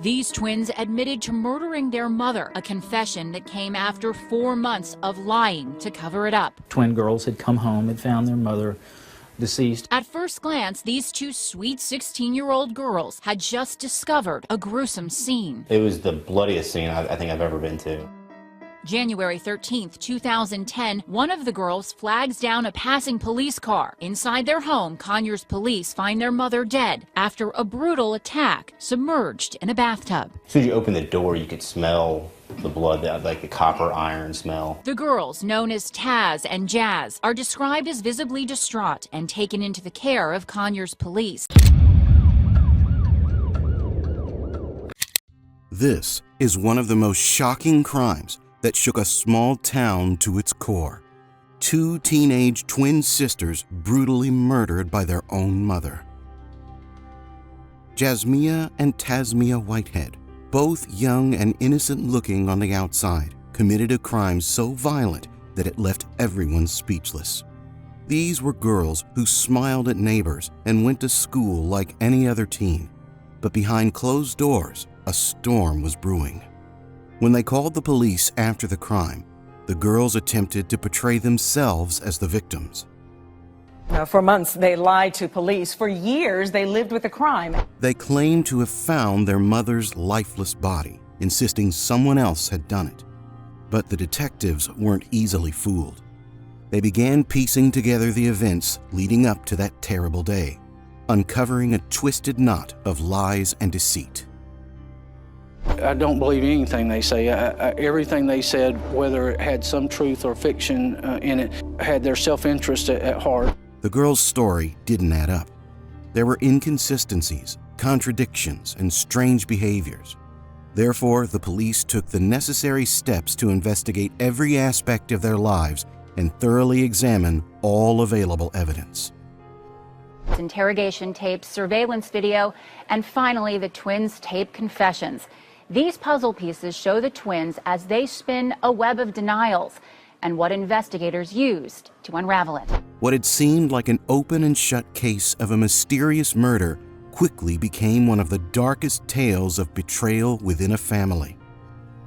These twins admitted to murdering their mother, a confession that came after 4 months of lying to cover it up. Twin girls had come home and found their mother deceased. At first glance, these two sweet 16-year-old girls had just discovered a gruesome scene. It was the bloodiest scene I think I've ever been to. January 13th, 2010, one of the girls flags down a passing police car. Inside their home, Conyers police find their mother dead after a brutal attack, submerged in a bathtub. As soon as you opened the door, you could smell the blood, like the copper iron smell. The girls, known as Taz and Jazz, are described as visibly distraught and taken into the care of Conyers police. This is one of the most shocking crimes that shook a small town to its core. 2 teenage twin sisters brutally murdered by their own mother. Jasmiya and Tasmiyah Whitehead, both young and innocent looking on the outside, committed a crime so violent that it left everyone speechless. These were girls who smiled at neighbors and went to school like any other teen. But behind closed doors, a storm was brewing. When they called the police after the crime, the girls attempted to portray themselves as the victims. For months, they lied to police. For years, they lived with the crime. They claimed to have found their mother's lifeless body, insisting someone else had done it. But the detectives weren't easily fooled. They began piecing together the events leading up to that terrible day, uncovering a twisted knot of lies and deceit. I don't believe anything they say. Everything they said, whether it had some truth or fiction in it, had their self-interest at heart. The girl's story didn't add up. There were inconsistencies, contradictions, and strange behaviors. Therefore, the police took the necessary steps to investigate every aspect of their lives and thoroughly examine all available evidence. Interrogation tapes, surveillance video, and finally the twins' tape confessions. These puzzle pieces show the twins as they spin a web of denials and what investigators used to unravel it. What had seemed like an open and shut case of a mysterious murder quickly became one of the darkest tales of betrayal within a family.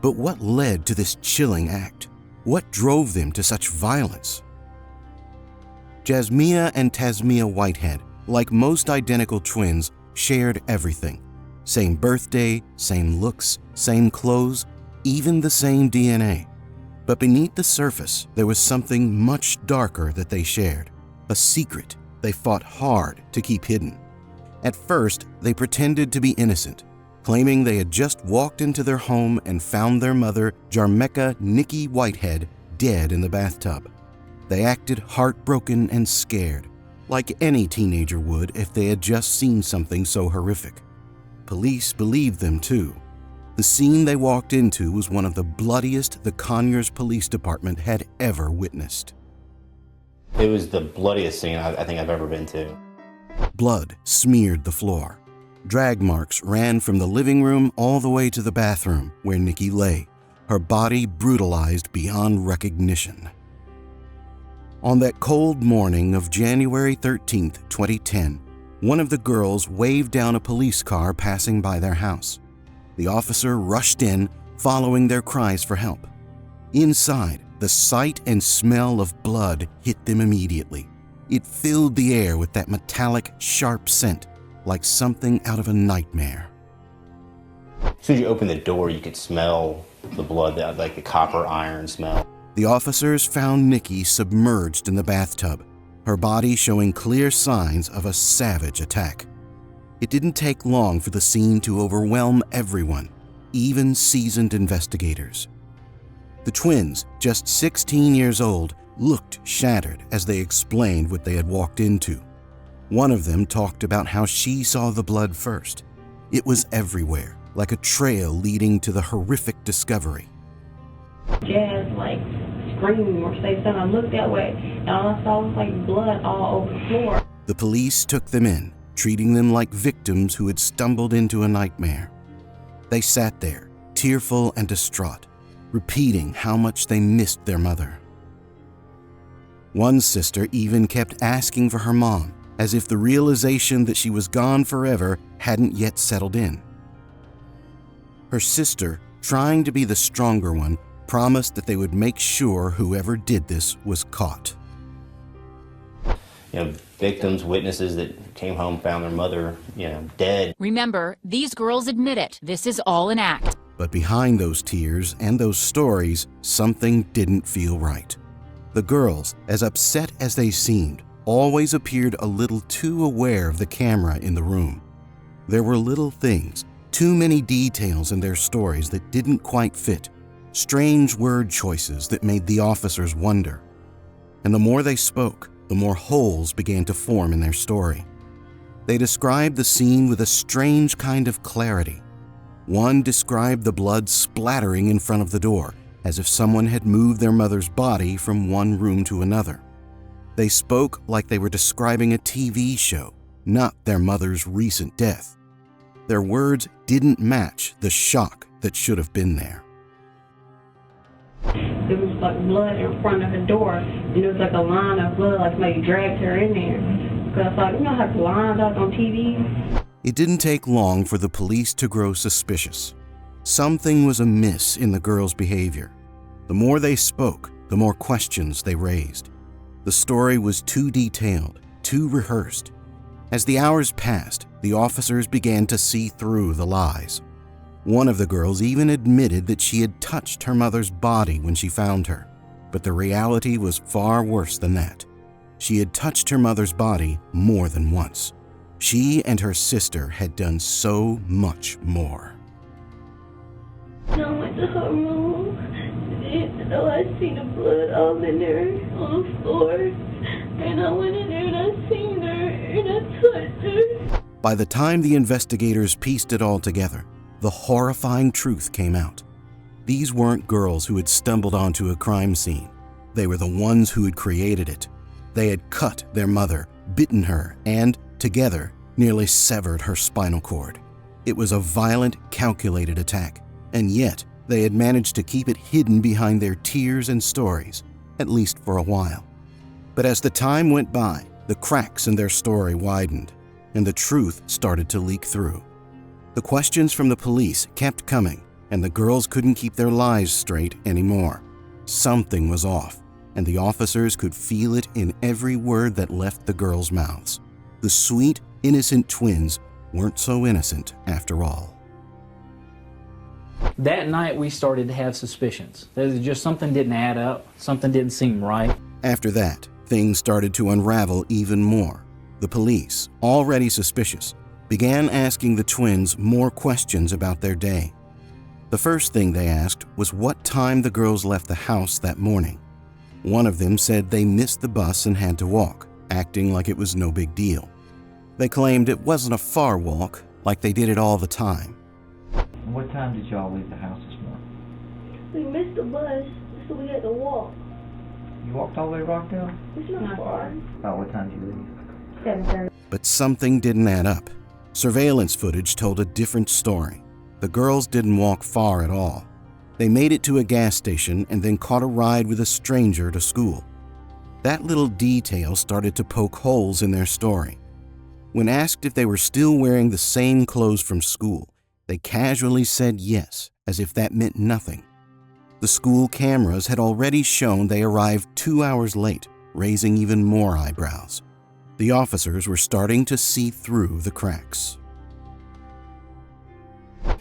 But what led to this chilling act? What drove them to such violence? Jasmiya and Tasmiyah Whitehead, like most identical twins, shared everything. Same birthday, same looks, same clothes, even the same DNA. But beneath the surface, there was something much darker that they shared. A secret they fought hard to keep hidden. At first, they pretended to be innocent, claiming they had just walked into their home and found their mother, Nikki Whitehead, dead in the bathtub. They acted heartbroken and scared, like any teenager would if they had just seen something so horrific. Police believed them too. The scene they walked into was one of the bloodiest the Conyers Police Department had ever witnessed. It was the bloodiest scene I think I've ever been to. Blood smeared the floor. Drag marks ran from the living room all the way to the bathroom where Nikki lay, her body brutalized beyond recognition. On that cold morning of January 13th, 2010, one of the girls waved down a police car passing by their house. The officer rushed in, following their cries for help. Inside, the sight and smell of blood hit them immediately. It filled the air with that metallic, sharp scent, like something out of a nightmare. As soon as you opened the door, you could smell the blood, like the copper iron smell. The officers found Nikki submerged in the bathtub, her body showing clear signs of a savage attack. It didn't take long for the scene to overwhelm everyone, even seasoned investigators. The twins, just 16 years old, looked shattered as they explained what they had walked into. One of them talked about how she saw the blood first. It was everywhere, like a trail leading to the horrific discovery. Jazz, screamed or say something. I looked that way, and all I saw was blood all over the floor. The police took them in, treating them like victims who had stumbled into a nightmare. They sat there, tearful and distraught, repeating how much they missed their mother. One sister even kept asking for her mom, as if the realization that she was gone forever hadn't yet settled in. Her sister, trying to be the stronger one, promised that they would make sure whoever did this was caught. Victims, witnesses that came home, found their mother, dead. Remember, these girls admit it. This is all an act. But behind those tears and those stories, something didn't feel right. The girls, as upset as they seemed, always appeared a little too aware of the camera in the room. There were little things, too many details in their stories that didn't quite fit, strange word choices that made the officers wonder. And the more they spoke, the more holes began to form in their story. They described the scene with a strange kind of clarity. One described the blood splattering in front of the door, as if someone had moved their mother's body from one room to another. They spoke like they were describing a TV show, not their mother's recent death. Their words didn't match the shock that should have been there. There was like blood in front of the door, and there was like a line of blood, like somebody dragged her in there. Because like, you know how the lines out on TV? It didn't take long for the police to grow suspicious. Something was amiss in the girls' behavior. The more they spoke, the more questions they raised. The story was too detailed, too rehearsed. As the hours passed, the officers began to see through the lies. One of the girls even admitted that she had touched her mother's body when she found her, but the reality was far worse than that. She had touched her mother's body more than once. She and her sister had done so much more. And I went to her room, and I seen the blood all in there on the floor. And I went in there and I seen her, and I touched her. By the time the investigators pieced it all together, the horrifying truth came out. These weren't girls who had stumbled onto a crime scene. They were the ones who had created it. They had cut their mother, bitten her, and, together, nearly severed her spinal cord. It was a violent, calculated attack, and yet they had managed to keep it hidden behind their tears and stories, at least for a while. But as the time went by, the cracks in their story widened, and the truth started to leak through. The questions from the police kept coming, and the girls couldn't keep their lies straight anymore. Something was off, and the officers could feel it in every word that left the girls' mouths. The sweet, innocent twins weren't so innocent after all. That night we started to have suspicions. There was just something didn't add up, something didn't seem right. After that, things started to unravel even more. The police, already suspicious, began asking the twins more questions about their day. The first thing they asked was what time the girls left the house that morning. One of them said they missed the bus and had to walk, acting like it was no big deal. They claimed it wasn't a far walk, like they did it all the time. What time did y'all leave the house this morning? We missed the bus, so we had to walk. You walked all the way to Rockdale? It's not far. About what time did you leave? 7:30. But something didn't add up. Surveillance footage told a different story. The girls didn't walk far at all. They made it to a gas station and then caught a ride with a stranger to school. That little detail started to poke holes in their story. When asked if they were still wearing the same clothes from school, they casually said yes, as if that meant nothing. The school cameras had already shown they arrived 2 hours late, raising even more eyebrows. The officers were starting to see through the cracks.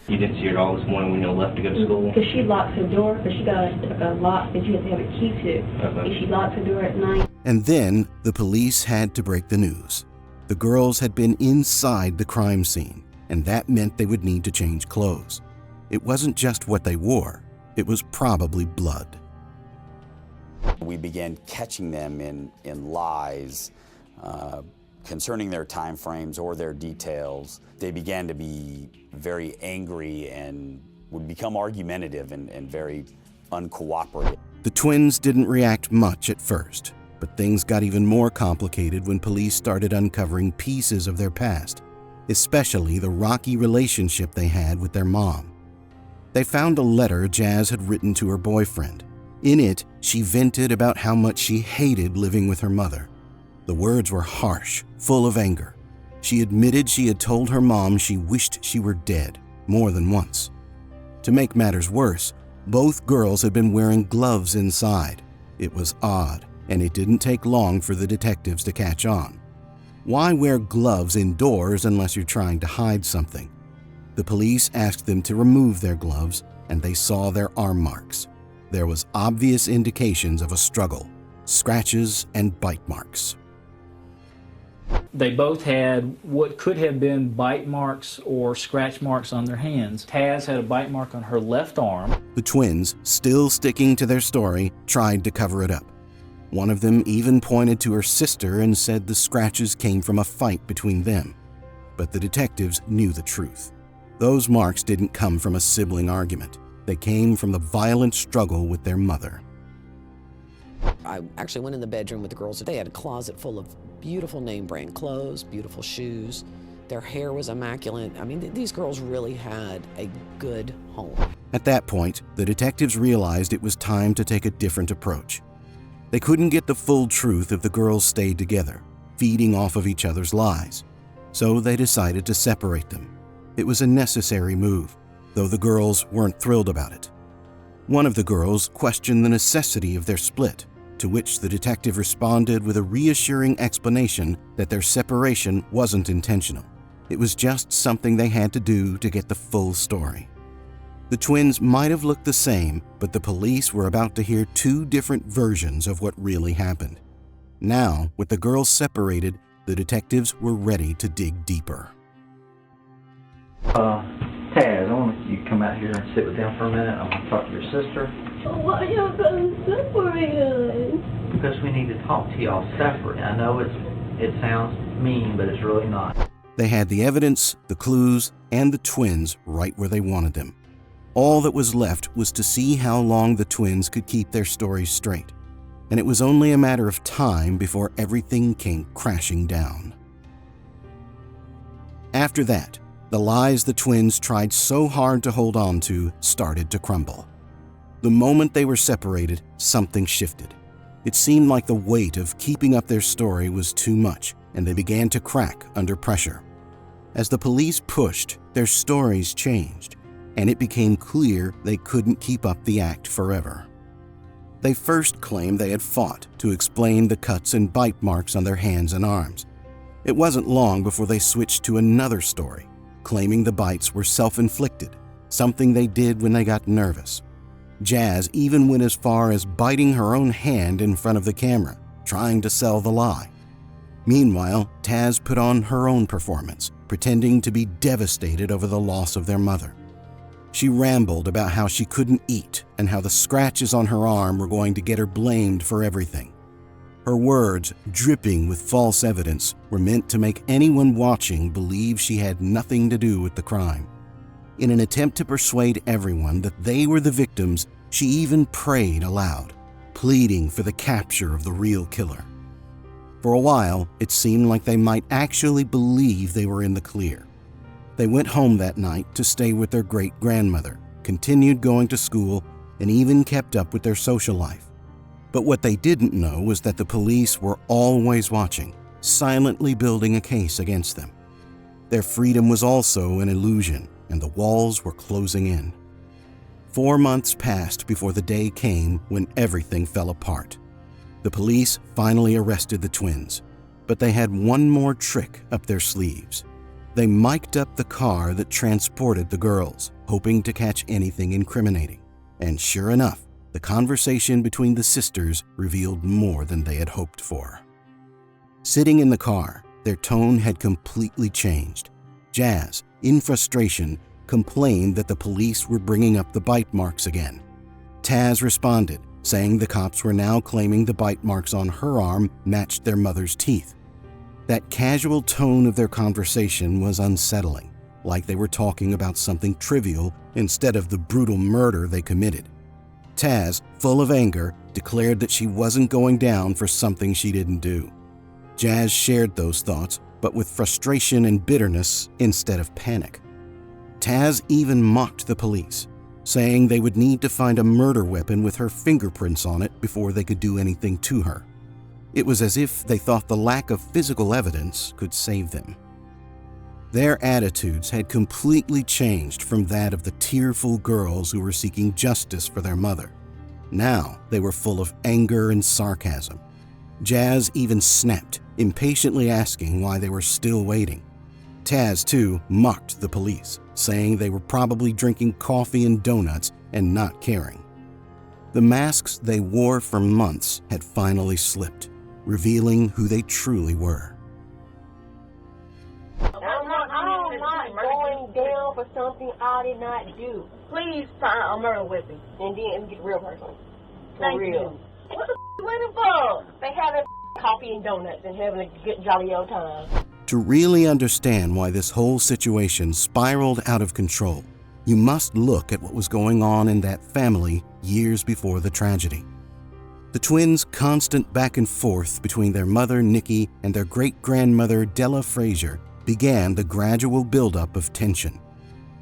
You didn't see her at all this morning when you left to go to school? Because she locks her door, because she got a lock that you have to have a key to. And she locks her door at night. And then the police had to break the news. The girls had been inside the crime scene, and that meant they would need to change clothes. It wasn't just what they wore, it was probably blood. We began catching them in lies concerning their time frames or their details. They began to be very angry and would become argumentative and very uncooperative. The twins didn't react much at first, but things got even more complicated when police started uncovering pieces of their past, especially the rocky relationship they had with their mom. They found a letter Jazz had written to her boyfriend. In it, she vented about how much she hated living with her mother. The words were harsh, full of anger. She admitted she had told her mom she wished she were dead more than once. To make matters worse, both girls had been wearing gloves inside. It was odd, and it didn't take long for the detectives to catch on. Why wear gloves indoors unless you're trying to hide something? The police asked them to remove their gloves, and they saw their arm marks. There was obvious indications of a struggle, scratches and bite marks. They both had what could have been bite marks or scratch marks on their hands. Taz had a bite mark on her left arm. The twins, still sticking to their story, tried to cover it up. One of them even pointed to her sister and said the scratches came from a fight between them. But the detectives knew the truth. Those marks didn't come from a sibling argument. They came from the violent struggle with their mother. I actually went in the bedroom with the girls. They had a closet full of beautiful name brand clothes, beautiful shoes. Their hair was immaculate. I mean, these girls really had a good home. At that point, the detectives realized it was time to take a different approach. They couldn't get the full truth if the girls stayed together, feeding off of each other's lies. So they decided to separate them. It was a necessary move, though the girls weren't thrilled about it. One of the girls questioned the necessity of their split, to which the detective responded with a reassuring explanation that their separation wasn't intentional. It was just something they had to do to get the full story. The twins might have looked the same, but the police were about to hear two different versions of what really happened. Now, with the girls separated, the detectives were ready to dig deeper. Taz, I want you to come out here and sit with them for a minute. I want to talk to your sister. Why y'all gonna separate us? Because we need to talk to y'all separate. I know it sounds mean, but it's really not. They had the evidence, the clues, and the twins right where they wanted them. All that was left was to see how long the twins could keep their stories straight. And it was only a matter of time before everything came crashing down. After that, the lies the twins tried so hard to hold on to started to crumble. The moment they were separated, something shifted. It seemed like the weight of keeping up their story was too much, and they began to crack under pressure. As the police pushed, their stories changed, and it became clear they couldn't keep up the act forever. They first claimed they had fought to explain the cuts and bite marks on their hands and arms. It wasn't long before they switched to another story, claiming the bites were self-inflicted, something they did when they got nervous. Jazz even went as far as biting her own hand in front of the camera, trying to sell the lie. Meanwhile, Taz put on her own performance, pretending to be devastated over the loss of their mother. She rambled about how she couldn't eat and how the scratches on her arm were going to get her blamed for everything. Her words, dripping with false evidence, were meant to make anyone watching believe she had nothing to do with the crime. In an attempt to persuade everyone that they were the victims, she even prayed aloud, pleading for the capture of the real killer. For a while, it seemed like they might actually believe they were in the clear. They went home that night to stay with their great-grandmother, continued going to school, and even kept up with their social life. But what they didn't know was that the police were always watching, silently building a case against them. Their freedom was also an illusion, and the walls were closing in. 4 months passed before the day came when everything fell apart. The police finally arrested the twins, but they had one more trick up their sleeves. They mic'd up the car that transported the girls, hoping to catch anything incriminating. And sure enough, the conversation between the sisters revealed more than they had hoped for. Sitting in the car, their tone had completely changed. Jazz, in frustration, complained that the police were bringing up the bite marks again. Taz responded, saying the cops were now claiming the bite marks on her arm matched their mother's teeth. That casual tone of their conversation was unsettling, like they were talking about something trivial instead of the brutal murder they committed. Taz, full of anger, declared that she wasn't going down for something she didn't do. Jazz shared those thoughts, but with frustration and bitterness instead of panic. Taz even mocked the police, saying they would need to find a murder weapon with her fingerprints on it before they could do anything to her. It was as if they thought the lack of physical evidence could save them. Their attitudes had completely changed from that of the tearful girls who were seeking justice for their mother. Now they were full of anger and sarcasm. Jazz even snapped, impatiently asking why they were still waiting. Taz, too, mocked the police, saying they were probably drinking coffee and donuts and not caring. The masks they wore for months had finally slipped, revealing who they truly were. I'm not going down for something I did not do. Please find a murder weapon and then get real person. For real. What the you waiting for? They having coffee and donuts and having a good jolly old time. To really understand why this whole situation spiraled out of control, you must look at what was going on in that family years before the tragedy. The twins' constant back and forth between their mother, Nikki, and their great-grandmother, Della Frazier, began the gradual buildup of tension.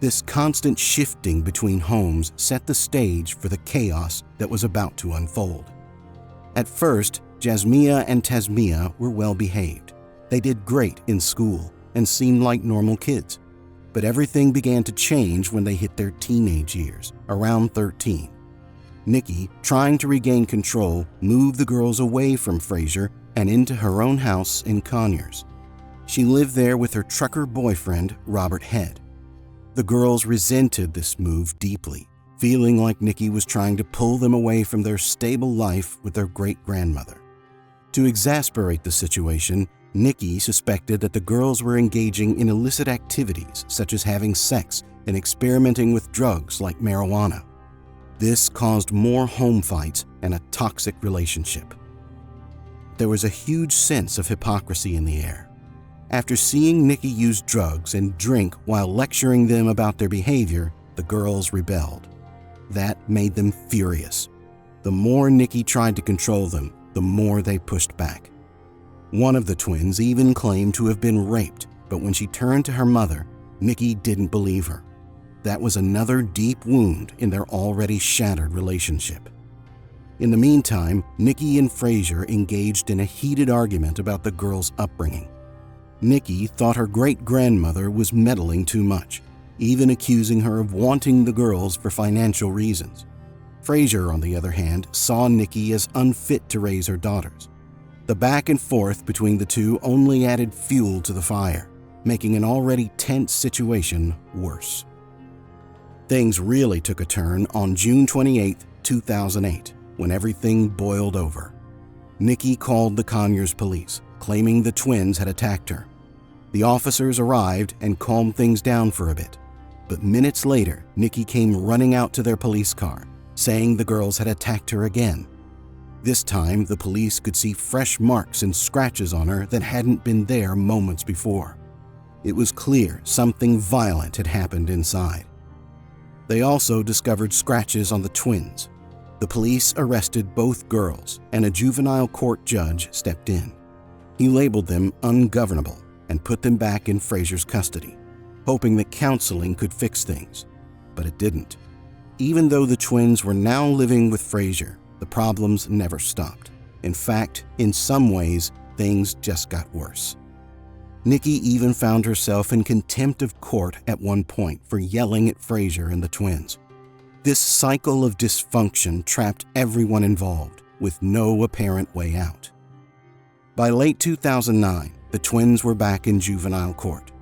This constant shifting between homes set the stage for the chaos that was about to unfold. At first, Jasmiya and Tasmiyah were well behaved. They did great in school and seemed like normal kids. But everything began to change when they hit their teenage years, around 13. Nikki, trying to regain control, moved the girls away from Frazier and into her own house in Conyers. She lived there with her trucker boyfriend, Robert Head. The girls resented this move deeply, feeling like Nikki was trying to pull them away from their stable life with their great-grandmother. To exasperate the situation, Nikki suspected that the girls were engaging in illicit activities such as having sex and experimenting with drugs like marijuana. This caused more home fights and a toxic relationship. There was a huge sense of hypocrisy in the air. After seeing Nikki use drugs and drink while lecturing them about their behavior, the girls rebelled. That made them furious. The more Nikki tried to control them, the more they pushed back. One of the twins even claimed to have been raped, but when she turned to her mother, Nikki didn't believe her. That was another deep wound in their already shattered relationship. In the meantime, Nikki and Frazier engaged in a heated argument about the girls' upbringing. Nikki thought her great-grandmother was meddling too much, even accusing her of wanting the girls for financial reasons. Frazier, on the other hand, saw Nikki as unfit to raise her daughters. The back and forth between the two only added fuel to the fire, making an already tense situation worse. Things really took a turn on June 28, 2008, when everything boiled over. Nikki called the Conyers police, claiming the twins had attacked her. The officers arrived and calmed things down for a bit, but minutes later, Nikki came running out to their police car, saying the girls had attacked her again. This time, the police could see fresh marks and scratches on her that hadn't been there moments before. It was clear something violent had happened inside. They also discovered scratches on the twins. The police arrested both girls, and a juvenile court judge stepped in. He labeled them ungovernable and put them back in Frazier's custody, hoping that counseling could fix things. But it didn't. Even though the twins were now living with Frazier, the problems never stopped. In fact, in some ways, things just got worse. Nikki even found herself in contempt of court at one point for yelling at Frazier and the twins. This cycle of dysfunction trapped everyone involved, with no apparent way out. By late 2009, the twins were back in juvenile court.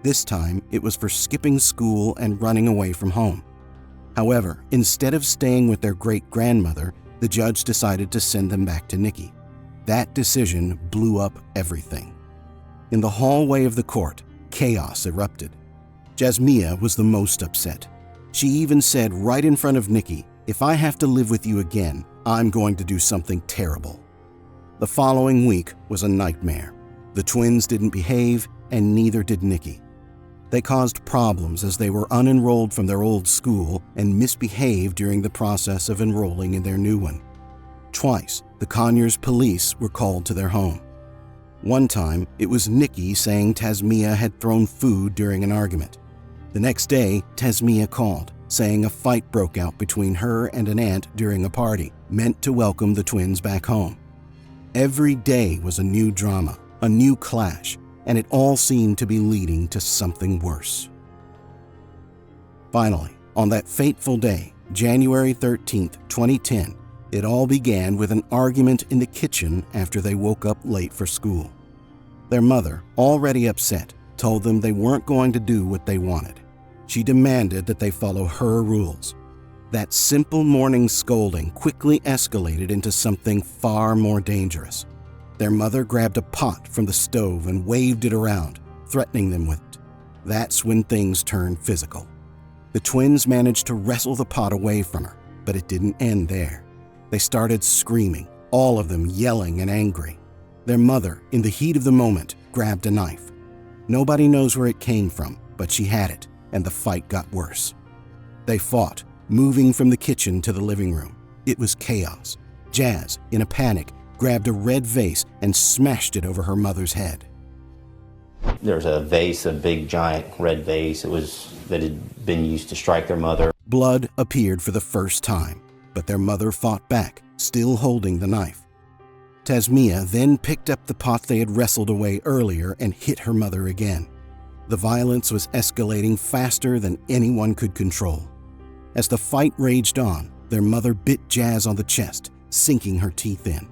This time, it was for skipping school and running away from home. However, instead of staying with their great-grandmother, the judge decided to send them back to Nikki. That decision blew up everything. In the hallway of the court, chaos erupted. Jasmiya was the most upset. She even said right in front of Nikki, "If I have to live with you again, I'm going to do something terrible." The following week was a nightmare. The twins didn't behave, and neither did Nikki. They caused problems as they were unenrolled from their old school and misbehaved during the process of enrolling in their new one. Twice, the Conyers police were called to their home. One time, it was Nikki saying Tasmiyah had thrown food during an argument. The next day, Tasmiyah called, saying a fight broke out between her and an aunt during a party, meant to welcome the twins back home. Every day was a new drama, a new clash, and it all seemed to be leading to something worse. Finally, on that fateful day, January 13th, 2010, it all began with an argument in the kitchen after they woke up late for school. Their mother, already upset, told them they weren't going to do what they wanted. She demanded that they follow her rules. That simple morning scolding quickly escalated into something far more dangerous. Their mother grabbed a pot from the stove and waved it around, threatening them with it. That's when things turned physical. The twins managed to wrestle the pot away from her, but it didn't end there. They started screaming, all of them yelling and angry. Their mother, in the heat of the moment, grabbed a knife. Nobody knows where it came from, but she had it, and the fight got worse. They fought, moving from the kitchen to the living room. It was chaos. Jazz, in a panic, grabbed a red vase and smashed it over her mother's head. There was a vase, a big giant red vase that had been used to strike their mother. Blood appeared for the first time, but their mother fought back, still holding the knife. Tasmiyah then picked up the pot they had wrestled away earlier and hit her mother again. The violence was escalating faster than anyone could control. As the fight raged on, their mother bit Jazz on the chest, sinking her teeth in.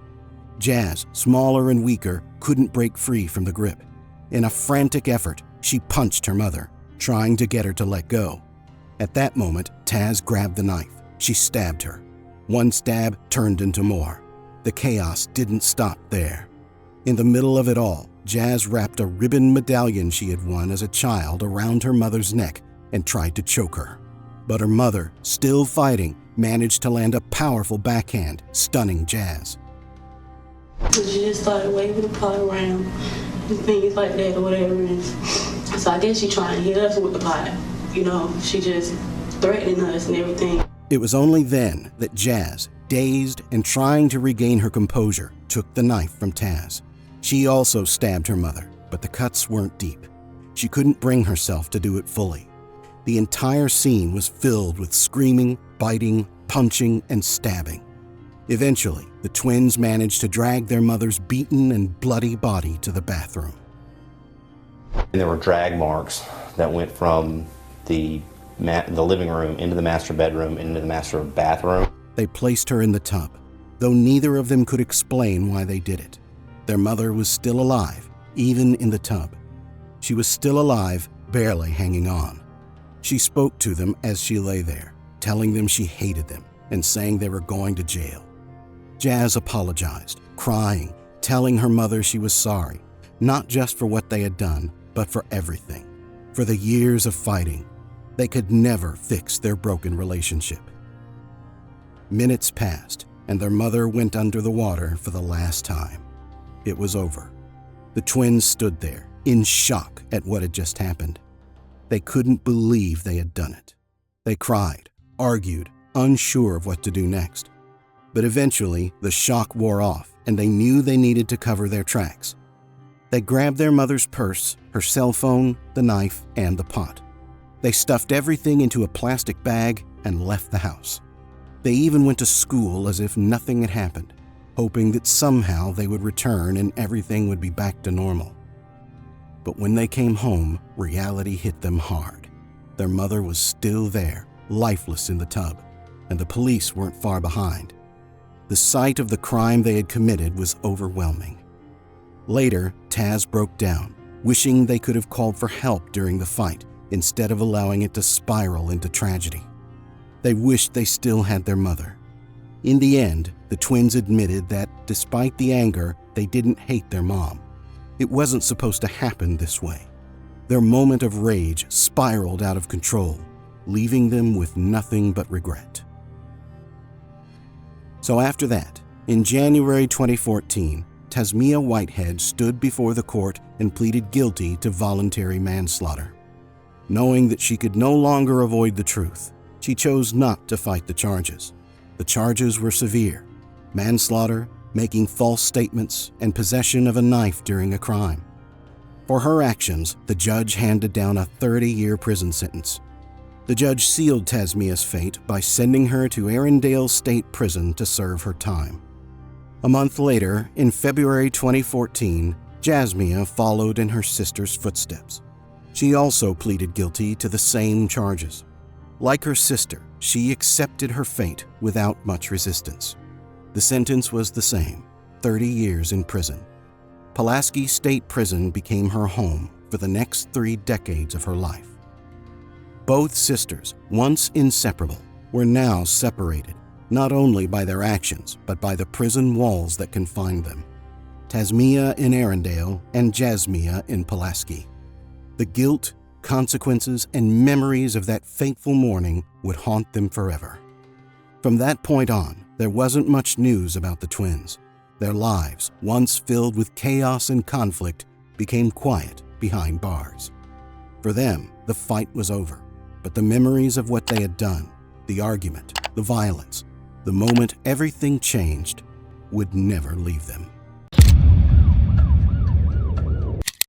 Jazz, smaller and weaker, couldn't break free from the grip. In a frantic effort, she punched her mother, trying to get her to let go. At that moment, Taz grabbed the knife. She stabbed her. One stab turned into more. The chaos didn't stop there. In the middle of it all, Jazz wrapped a ribbon medallion she had won as a child around her mother's neck and tried to choke her. But her mother, still fighting, managed to land a powerful backhand, stunning Jazz. She just started waving the pot around and things like that or whatever. And so I guess she trying to hit us with the pot. You know, she just threatening us and everything. It was only then that Jazz, dazed and trying to regain her composure, took the knife from Taz. She also stabbed her mother, but the cuts weren't deep. She couldn't bring herself to do it fully. The entire scene was filled with screaming, biting, punching, and stabbing. Eventually, the twins managed to drag their mother's beaten and bloody body to the bathroom. And there were drag marks that went from the living room into the master bedroom into the master bathroom. They placed her in the tub, though neither of them could explain why they did it. Their mother was still alive, even in the tub. She was still alive, barely hanging on. She spoke to them as she lay there, telling them she hated them and saying they were going to jail. Jazz apologized, crying, telling her mother she was sorry, not just for what they had done, but for everything, for the years of fighting. They could never fix their broken relationship. Minutes passed, and their mother went under the water for the last time. It was over. The twins stood there, in shock at what had just happened. They couldn't believe they had done it. They cried, argued, unsure of what to do next. But eventually, the shock wore off, and they knew they needed to cover their tracks. They grabbed their mother's purse, her cell phone, the knife, and the pot. They stuffed everything into a plastic bag and left the house. They even went to school as if nothing had happened, hoping that somehow they would return and everything would be back to normal. But when they came home, reality hit them hard. Their mother was still there, lifeless in the tub, and the police weren't far behind. The sight of the crime they had committed was overwhelming. Later, Taz broke down, wishing they could have called for help during the fight instead of allowing it to spiral into tragedy. They wished they still had their mother. In the end, the twins admitted that, despite the anger, they didn't hate their mom. It wasn't supposed to happen this way. Their moment of rage spiraled out of control, leaving them with nothing but regret. So after that, in January 2014, Tasmiyah Whitehead stood before the court and pleaded guilty to voluntary manslaughter. Knowing that she could no longer avoid the truth, she chose not to fight the charges. The charges were severe: manslaughter, making false statements, and possession of a knife during a crime. For her actions, the judge handed down a 30-year prison sentence. The judge sealed Tasmiyah's fate by sending her to Arundel State Prison to serve her time. A month later, in February 2014, Jasmiya followed in her sister's footsteps. She also pleaded guilty to the same charges. Like her sister, she accepted her fate without much resistance. The sentence was the same, 30 years in prison. Pulaski State Prison became her home for the next 3 decades of her life. Both sisters, once inseparable, were now separated, not only by their actions, but by the prison walls that confined them. Tasmiyah in Arendelle and Jasmiya in Pulaski. The guilt, consequences, and memories of that fateful morning would haunt them forever. From that point on, there wasn't much news about the twins. Their lives, once filled with chaos and conflict, became quiet behind bars. For them, the fight was over, but the memories of what they had done, the argument, the violence, the moment everything changed, would never leave them.